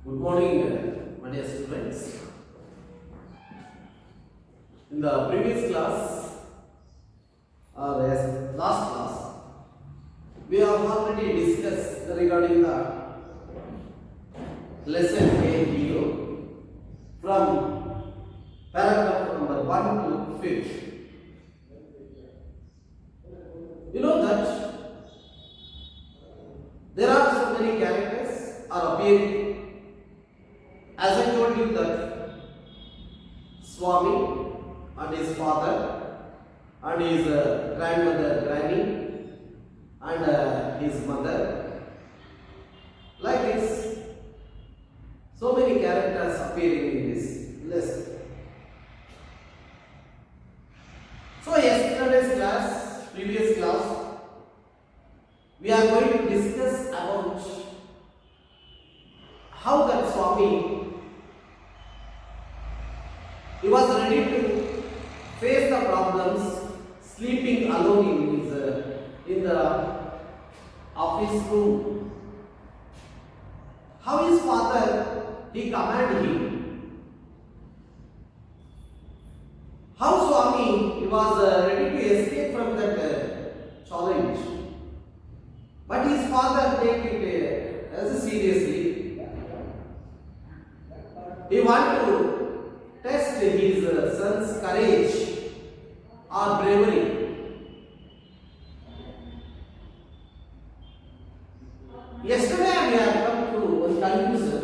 Good morning, my dear students. In the previous class, or last class, we have already discussed regarding the lesson A video from paragraph number 1 to 5. You know that there are so many characters are appearing. As I told you that Swami and his father and his grandmother Granny and his mother, like this, so many characters appearing in this lesson. So yesterday's class, previous class, we are going to discuss about how that Swami, he was ready to face the problems, sleeping alone in the office room. How his father, he commanded him. How Swami, he was ready to escape from that challenge. But his father take it as seriously. He want to test his son's courage or bravery. Yesterday we have come to one conclusion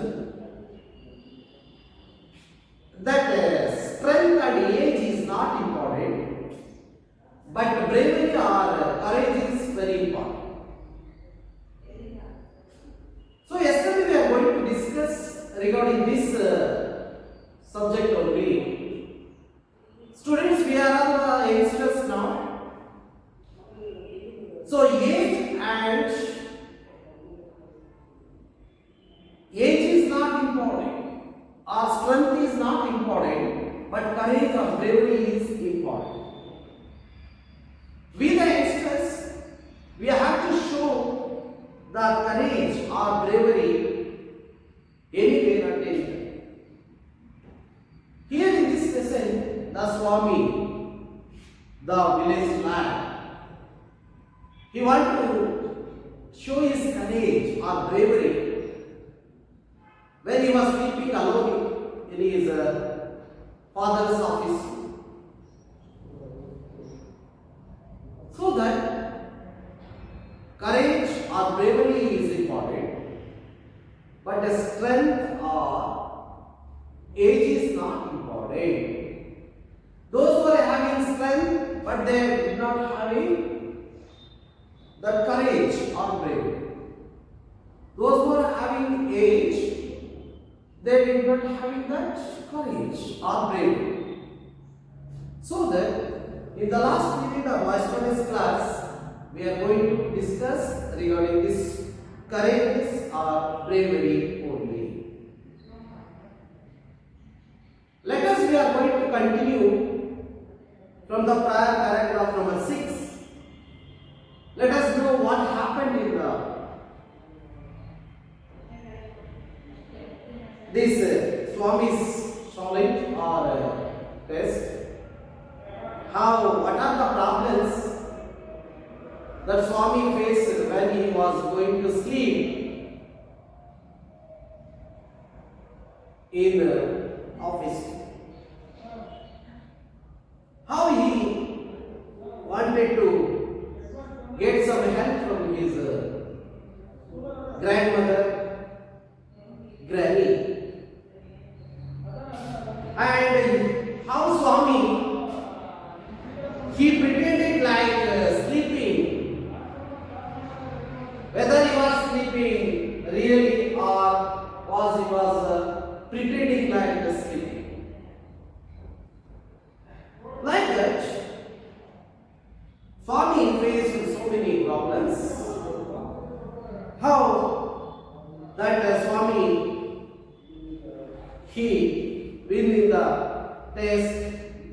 that strength and age is not important, but bravery or courage is very important. So yesterday we are going to discuss regarding this subject only. Students, we are on the youngsters now. So age is not important, or strength is not important, but courage or bravery is important. We the youngsters, we have to show the courage or bravery anywhere and anywhere. Here in this lesson, the Swami, the village lad, he want to show his courage or bravery when he was sleeping alone in his father's office. So that courage or bravery is important, but the strength or age is not important. Those who are having strength, but they did not having the courage or bravery. Those who are having age, they did not having that courage or bravery. So that in the last period of yesterday's class, we are going to discuss regarding this courage or bravery only. Let us, we are going to continue from the prior paragraph number 6. Let us know what happened in this Swami's challenge or test. What are the problems that Swami faced when he was going to sleep in the office? How he wanted to get some help from his grandmother, Granny, and how Swami, he pretended like sleeping, whether he was sleeping really or he was pretending like sleeping. Like that, Swami faced so many problems. How that Swami, he win in the test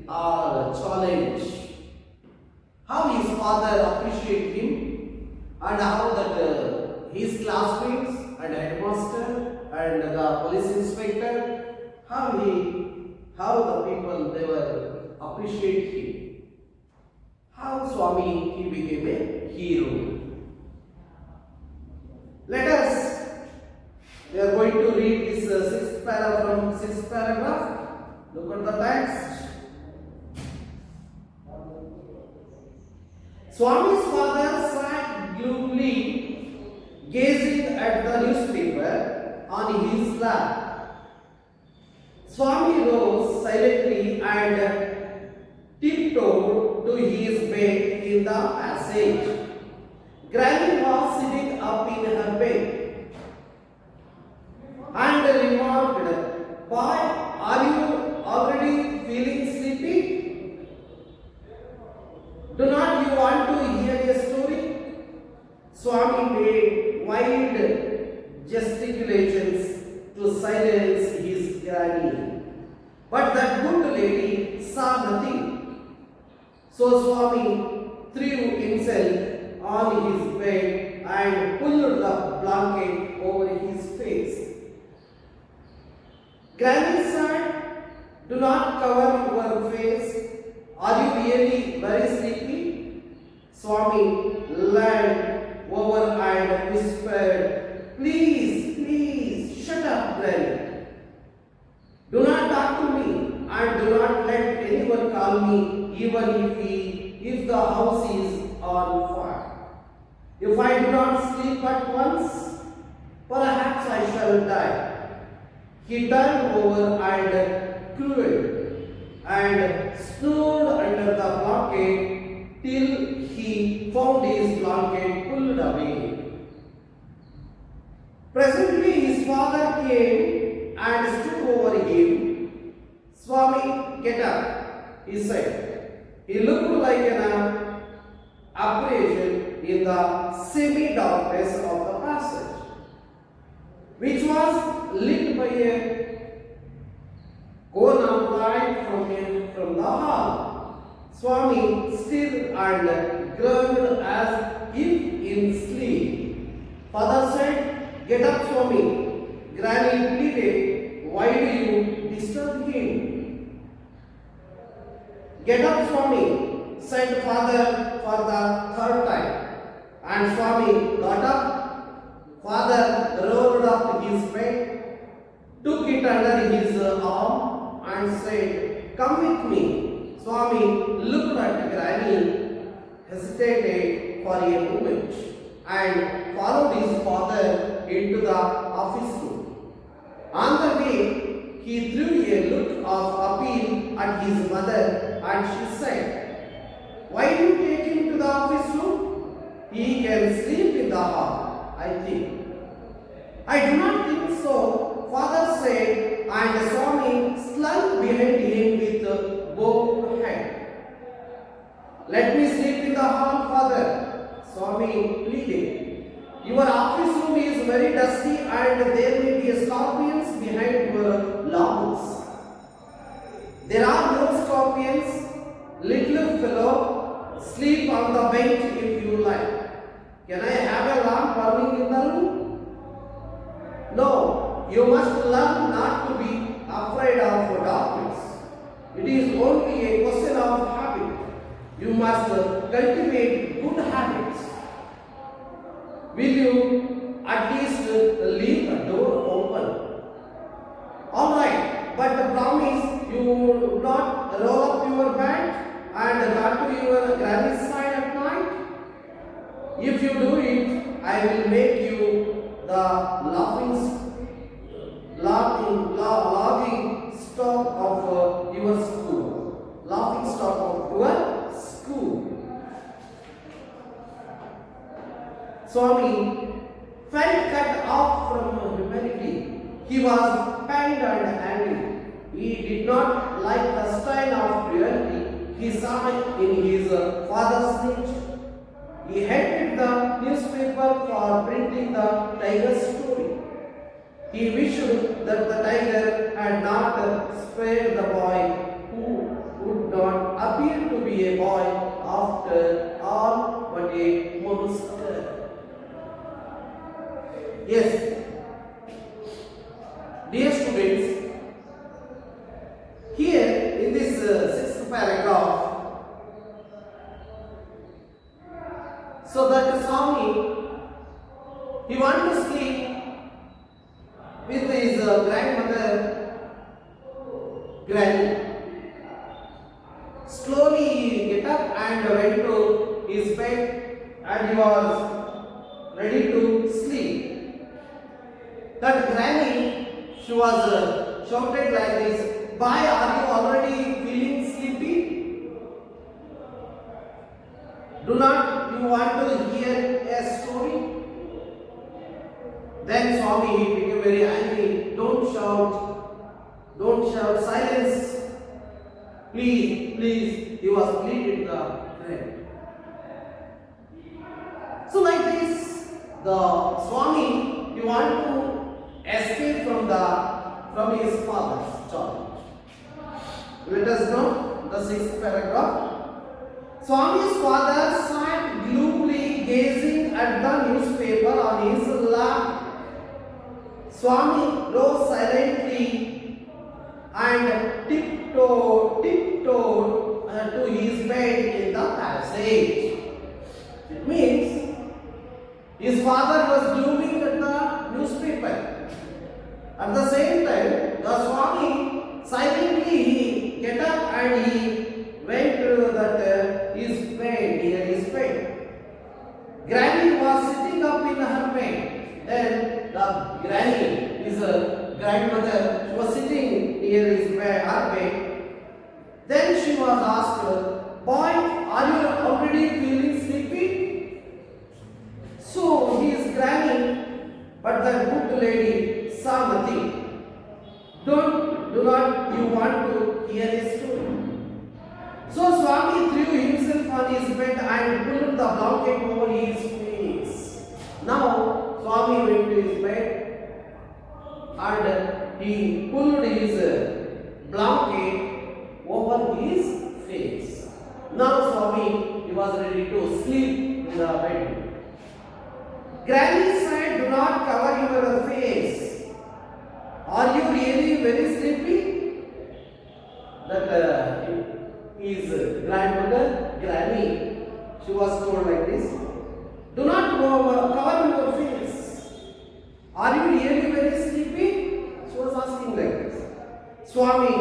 or challenge. How his father appreciate him, and how that his classmates and headmaster and the police how the people they were appreciate him. How Swami he became a hero. Let us, we are going to read this sixth paragraph. Look at the text. Swami's father sat gloomily gazing at the newspaper on his lap. Swami rose silently and tiptoed to his bed in the passage. Granny was sitting up in her bed and remarked, "Boy, are you already feeling sleepy? Do not you want to hear a story?" Swami made wide gesticulations to silence his granny. But that good lady saw nothing. So Swami threw himself on his bed and pulled the blanket over his face. Granny said, "Do not cover your face. Are you really very sleepy?" Swami leaned over and whispered, "Please, please, shut up, Granny. Do not talk to me and do not let anyone call me even if the house is on fire. If I do not sleep at once, perhaps I shall die." He turned over and crowed and snored under the blanket till he found his blanket pulled away. Presently his father came and stood over him. "Swami, get up," he said. He looked like an apparition in the semi-darkness of the passage, which was lit by a cone of light from the hall. Swami stirred and groaned as if in sleep. Father said, "Get up, Swami." Granny pleaded, "Why do you disturb him?" "Get up, Swami," said father for the third time. And Swami got up. Father rolled up his bed, took it under his arm and said, "Come with me." Swami looked at Granny, hesitated for a moment and followed his father into the office room. On the way, he threw a look of appeal at his mother and she said, "Why do you take him to the office room? He can sleep in the hall, I think." "I do not think so," father said, and Swami slunk behind him with bowed head. "Let me sleep in the hall, father," Swami pleaded. "Your office room is very dusty and there may be scorpions behind your logs." "There are no scorpions, little fellow. Sleep on the bench if you like. Can I have a lamp burning in the room?" "No, you must learn not to be afraid of darkness. It is only a question of habit. You must cultivate good habits. Will you at least leave the door open?" "All right, but promise you will not roll up your bed and go to your granny's side at night. If you do it, I will make you the laughing stock of your school. Laughing stock of your school." Swami felt cut off from humanity. He was pained and angry. He did not like the style of cruelty he saw in his father's nature. He hated the newspaper for printing the tiger story. He wished that the tiger had not spared the boy who would not appear to be a boy after all but a monster. Yes, dear students, sixth paragraph. So that Swami, he want to sleep with his grandmother, Granny. Slowly he get up and went to his bed and he was ready to sleep. That Granny, she was shouted like this, "Why are you already feeling sleepy? Do not you want to hear a story?" Then Swami he became very angry. Don't shout, silence. Please, he was pleaded the friend. So like this, the Swami, he want to escape from his father's charge. Let us know the sixth paragraph. Swami's father sat gloomily gazing at the newspaper on his lap. Swami rose silently and tiptoed to his bed in the passage. It means his father was glooming at the newspaper. At the same time, the Swami silently he get up and he went to his bed, near his bed. Granny was sitting up in her bed. Then the Granny, his grandmother, she was sitting near his bed, her bed. Then she was asked, "Boy, are you already feeling sleepy?" So his granny, but the good lady saw nothing. Do not you want to hear a story? So Swami threw himself on his bed and pulled the blanket over his face. Now Swami went to his bed and he pulled his blanket over his face. Now Swami, he was ready to sleep in the bed. Granny said, "Do not cover your face. Are you really very sleepy?" That his grandmother, Granny, she was told like this, "Do not cover your face. Are you really very sleepy?" She was asking like this. Swami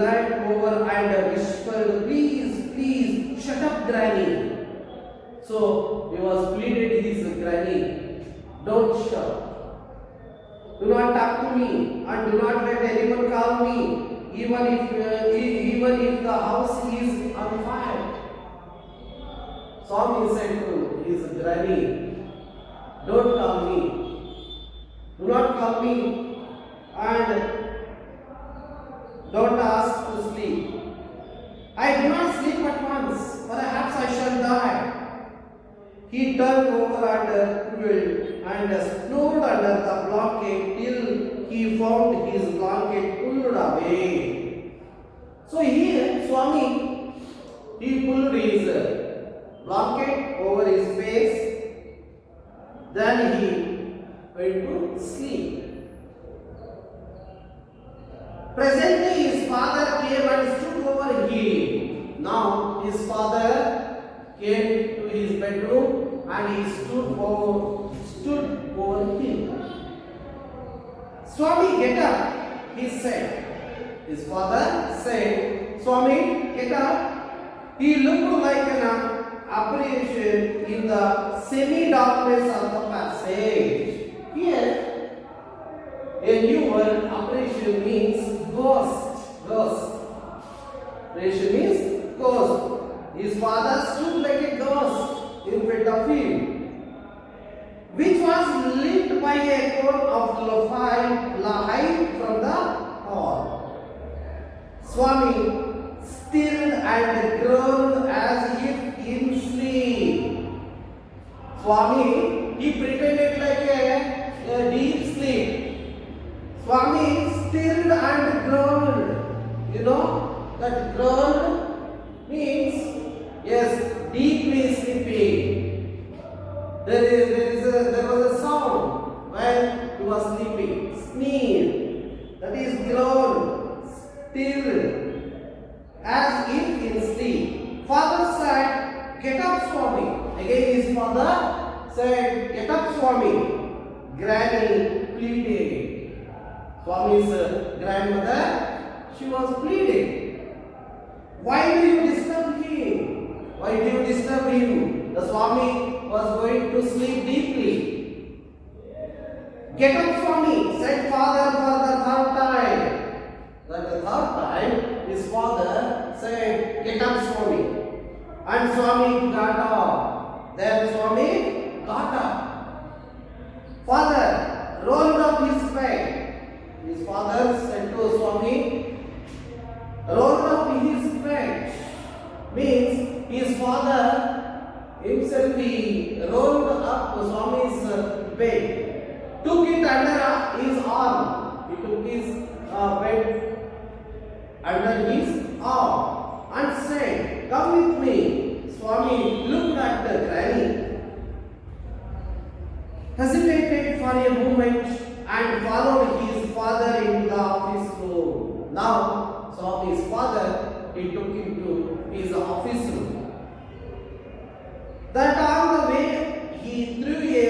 leaned over and whispered, please, shut up, Granny." So he was pleaded his Granny, "Don't shout. Do not talk to me and do not let anyone call me, even if the house is on fire." Swami said to his Granny, "Don't call me. Do not call me and don't ask to sleep. I do not sleep at once. Perhaps I shall die." He turned over and quilled and snored under the blanket till he found his blanket pulled away. So here Swami, he pulled his blanket over his face. Then he went to sleep. Presently his father came and stood over him. Now his father came to his bedroom and he stood over him. "Swami, get up," he said. His father said, "Swami, get up." He looked like an apparition in the semi-darkness of the passage. Here, a new word, apparition, means ghost. Apparition means ghost. His father stood like a ghost in front of him, which was lit by a cone of light from the hall. Swami stirred and groaned as if in sleep. Swami, he pretended like a deep sleep. Swami stirred and groaned. You know that groan means, yes, deeply sleeping. There was a sound when he was sleeping. Sneer. That is groan. Stirred. As father said, "Get up, Swami." Granny pleaded. Swami's grandmother, she was pleading. Why do you disturb him? Why do you disturb him? The Swami was going to sleep deeply. "Get up, Swami," said father for the third time. The third time, his father said, "Get up, Swami." And Swami got up. Then Swami got up. Father rolled up his bed. His father said to Swami, rolled up his bed. Means his father himself, he rolled up Swami's bed, took it under his arm. He took his bed under his arm and said, "Come with me." Swami looked at the granny, hesitated for a moment and followed his father into the office room. Now, Swami's father, he took him to his office room. That on the way, he threw a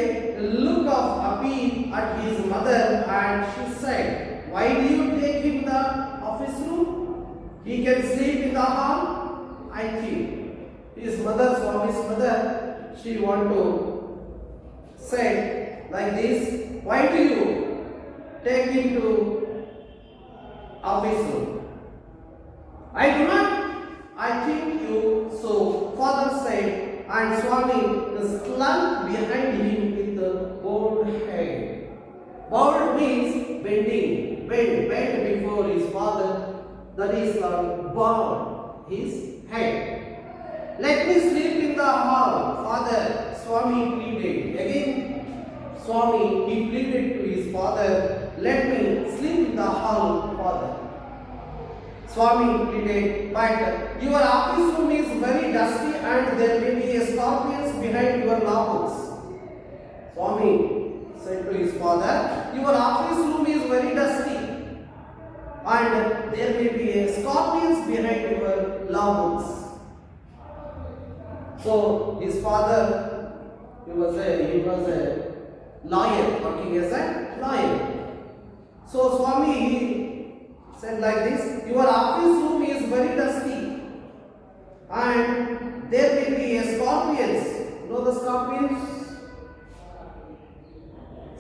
look of appeal at his mother and she said, "Why do you take him to the office room? He can sleep in the hall." I think his mother, Swami's mother, she want to say like this, "Why do you take him to office room?" "I do not. I think you so," father said, and Swami slunk behind him with the bowed head. Bowed means bending, bend before his father. That is bowed his head. "Let me sleep in the hall, father," Swami pleaded. Again, Swami, he pleaded to his father, "Let me sleep in the hall, father." Swami pleaded, "But your office room is very dusty and there may be scorpions behind your law books." Swami said to his father, "Your office room is very dusty and there may be scorpions behind your law books." So his father, he was a lawyer, working as a lawyer. So Swami, he said like this, "Your office room is very dusty and there may be scorpions." You know the scorpions?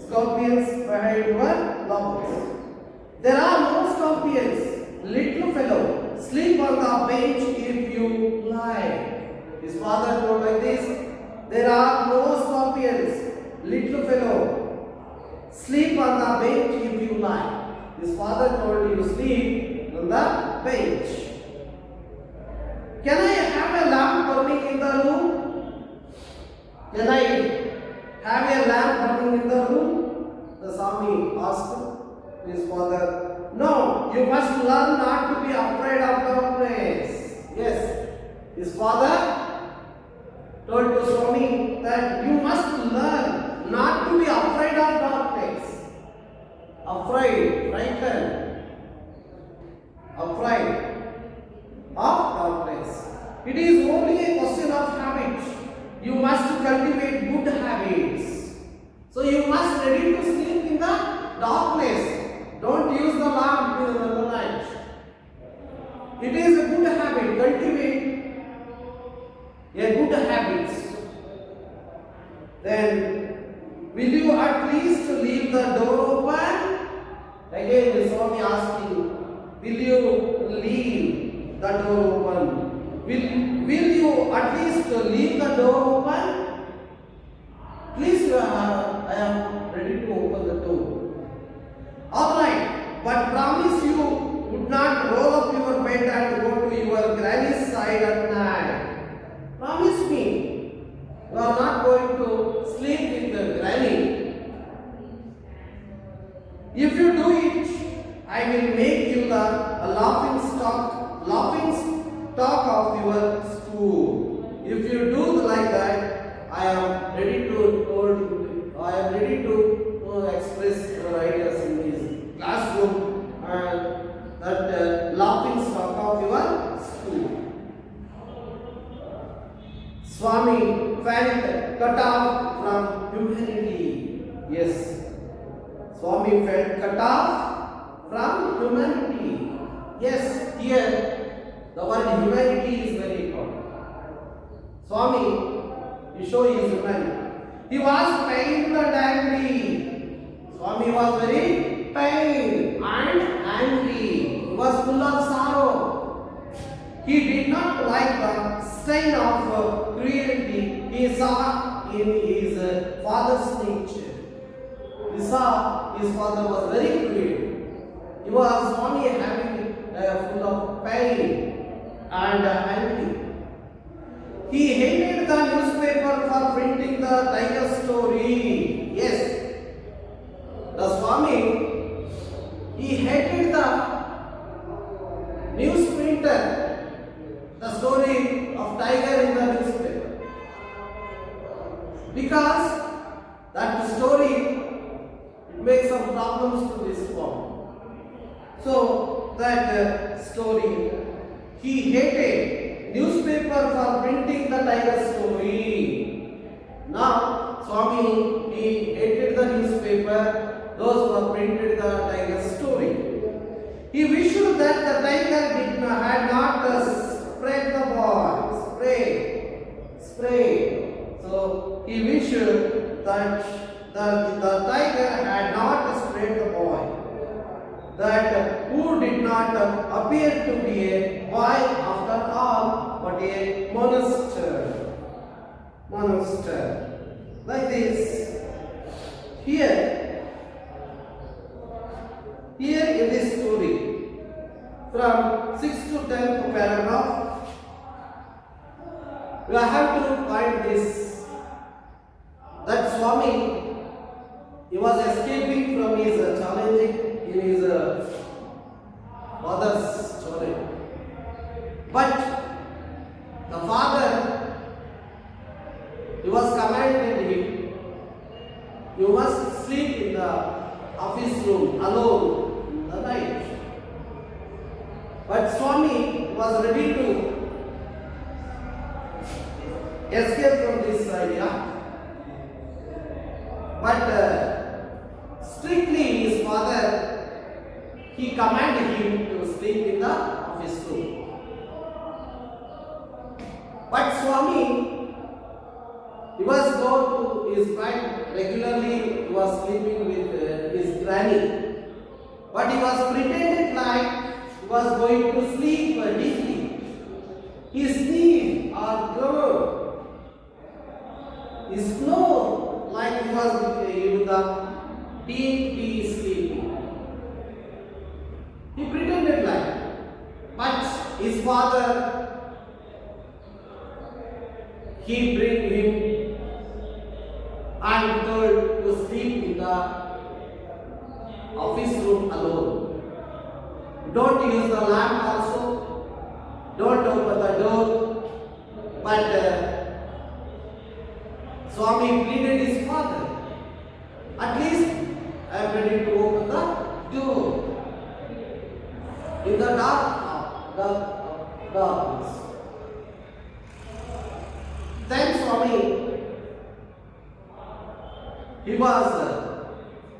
Scorpions behind your law books. "There are no scorpions, little fellow. Sleep on the bench if you like." His father told like this, "There are no scorpions, little fellow. Sleep on the bench if you like." His father told you sleep on the bench. "Can I have a lamp burning in the room? Can I have a lamp burning in the room?" The Swami asked his father. "No, you must learn not to be afraid of darkness." Yes, his father told to Swami that you must learn not to be afraid of darkness. Afraid, frightened, afraid of darkness. It is only a question of habit. You must cultivate good habits. So you must ready to sleep in the darkness. Don't use the lamp in the night. It is a good habit. Cultivate a good habits. Then, will you at least leave the door open? Again, the Swami asking, will you leave the door open? Will you at least leave the door open? Please, I am ready to open the door. Alright, but promise you would not roll up your bed and go to your granny's side at night. Promise me, you are not going to sleep with the granny. If you do it, I will make you the laughing stock of your school. If you do like that, I am ready to express your ideas in this classroom and that laughing stock of your school. Swami felt cut off Swami felt cut off from humanity. Yes, here the word humanity is very important. Swami, he showed his humanity. He was pained and angry. Swami was very pained and angry. He was full of sorrow. He did not like the stain of cruelty he saw in his father's nature. He saw his father was very cruel. He was Swami having full of pain and angry. He hated the newspaper for printing the tiger story. Yes, the Swami, he hated the newsprinter, the story of tiger in the newspaper, because that story it makes some problems to this Swami. So that story, he hated newspaper for printing the tiger story. Now Swami, he hated the newspaper, those who have printed the tiger story. He wished that the tiger had not spread the boy, spray. So he wished that the tiger had not spread the boy, that who did not appear to be a boy after all, but a monster. Like this. Here in this story, from 6th to 10th paragraph, we have to find this, that Swami, he was escaping from his challenging in his father's challenge. But the father, he was commanded him, you must sleep in the office room alone in the night. But Swami was ready to escape from this idea. But strictly his father, he commanded him to sleep in the office room. But Swami, he was going to his bed regularly, he was sleeping with his granny. But he was pretended like he was going to sleep deeply. His knee are grown. His snow like he was in the deeply sleeping. He pretended like. But his father, he bring him and told to sleep in the office room alone. Don't use the lamp also. Don't open the door. But Swami pleaded his father. At least I am ready to open the door. In the darkness. Then Swami, he was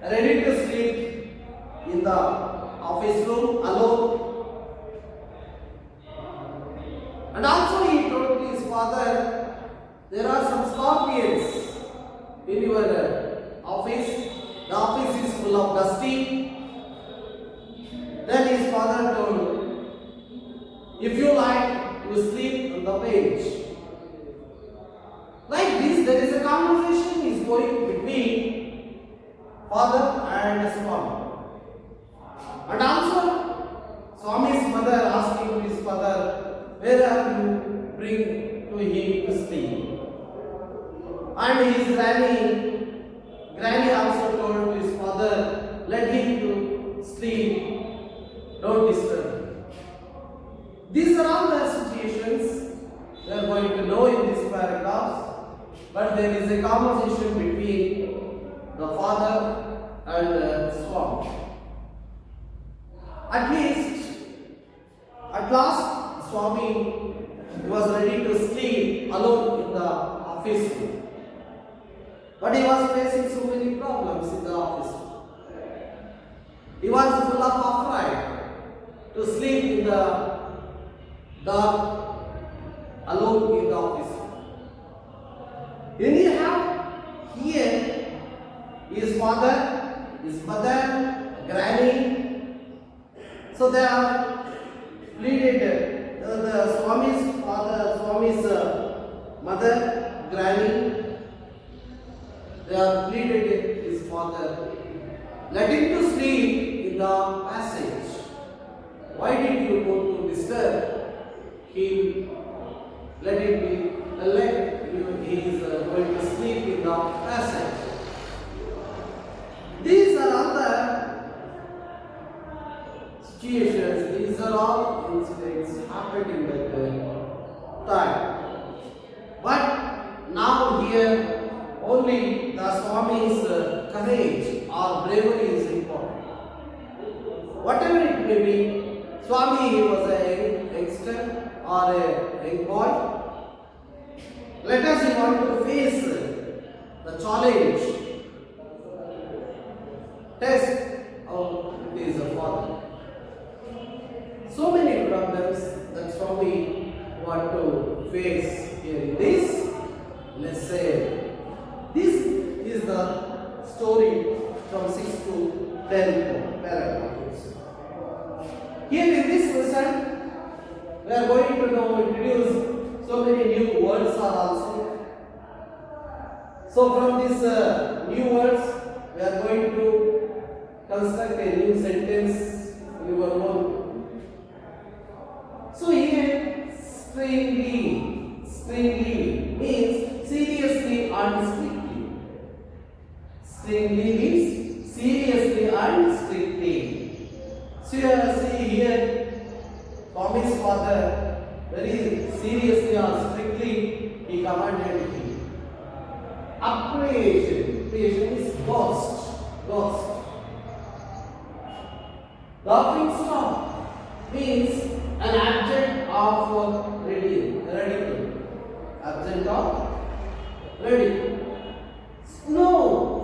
ready to sleep in the office room alone. And also he told his father, there are some scorpions in your office. The office is full of dusty. Then his father told, if you like, you sleep on the bench. Like this, there is a conversation is going between father and Swami. And also, Swami's mother asking his father, where are you bring to him to sleep? And his granny also told to his father, let him to sleep, don't disturb him. These are all the situations we are going to know in this paragraph. But there is a conversation between the father and Swami. At last, Swami was ready to sleep alone in the office room. But he was facing so many problems in the office room. He was full of affright to sleep in the dark alone in the office. Anyhow, here his father, his mother, granny, so they are pleaded the Swami's father, Swami's mother, granny, they are pleaded his father, let him to sleep in the passage. Why did you go to disturb him? Let him be. He is going to sleep in the passage. These are all the situations. These are all incidents happened in that time. But now here only the Swami's courage or bravery is important. Whatever it may be, Swami he was a youngster or a young boy. Let us want to face the challenge, test how it is a father. So many problems that Swami want to face here in this. Let's say this is the story from 6 to 10 paragraphs. Here in this lesson, we are going to introduce so many new words are also. So from these new words, we are going to construct a new sentence in your own. So here, stringly means seriously and strictly. Stringly means seriously and strictly. So see here, Swami's father very seriously or strictly he commanded him. Appreciation is ghost. Laughing stock means an object of ridicule. Object of ridicule. Snow.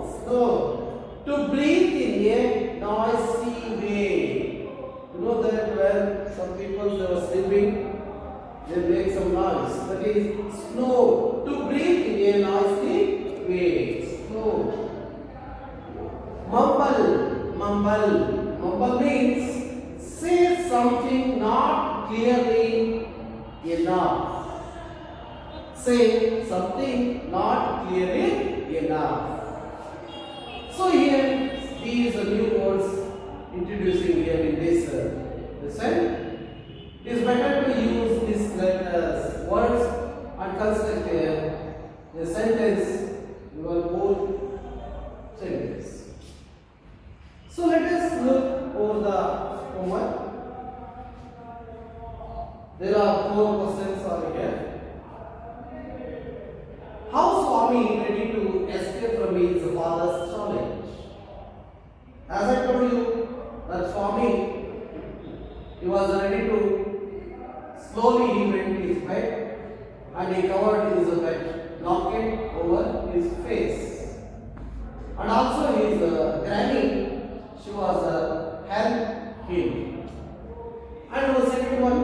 To breathe in a noisy way. You know that when some people they were sleeping, they make some noise. That is snow. To breathe in a noisy way. Snow. Mumble means say something not clearly enough. Say something not clearly enough. So here these are new words introducing here in this lesson. It is better to use these words and construct a sentence, your own sentence. So let us look over the homework. There are 4 questions over here. How Swami ready to escape from his father's challenge? As I told you, that Swami, he was ready to slowly he went to his bed and he covered his bed, blanket over his face. And also his granny, she was helped him. And the second one,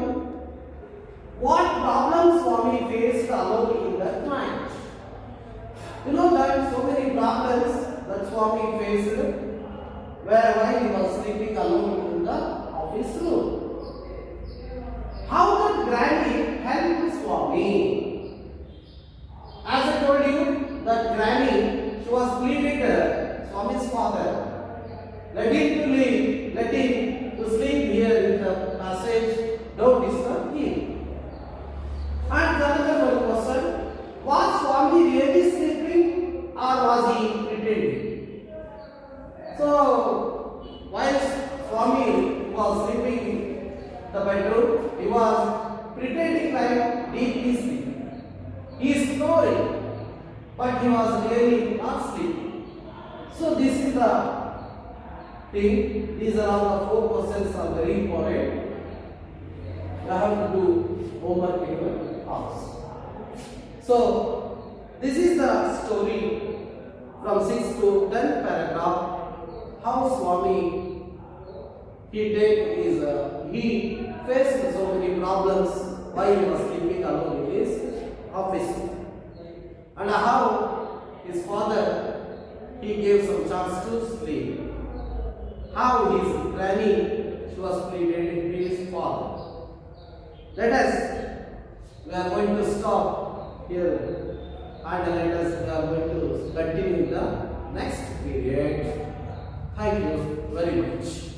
what problems Swami faced alone in that night? You know that so many problems that Swami faced while he was sleeping alone in the office room. How did granny help Swami? As I told you, that granny, she was pleaded Swami's father. Let him to leave, let him to sleep here in the passage, don't disturb him. And the other question, was Swami really sleeping or was he pretending? So, while Swami was sleeping in the bedroom, he was pretending like deeply sleeping. He is snoring, but he was really not sleeping. So, this is the thing. These are all the 4 questions are very important. You have to do homework in your house. So, this is the story from 6 to 10 paragraph. How Swami he faced so many problems while he was sleeping alone in his office. And how his father, he gave some chance to sleep. How his granny, she was pleaded his father. Let us, we are going to stop here and let us, we are going to continue in the next period. Thank you very much.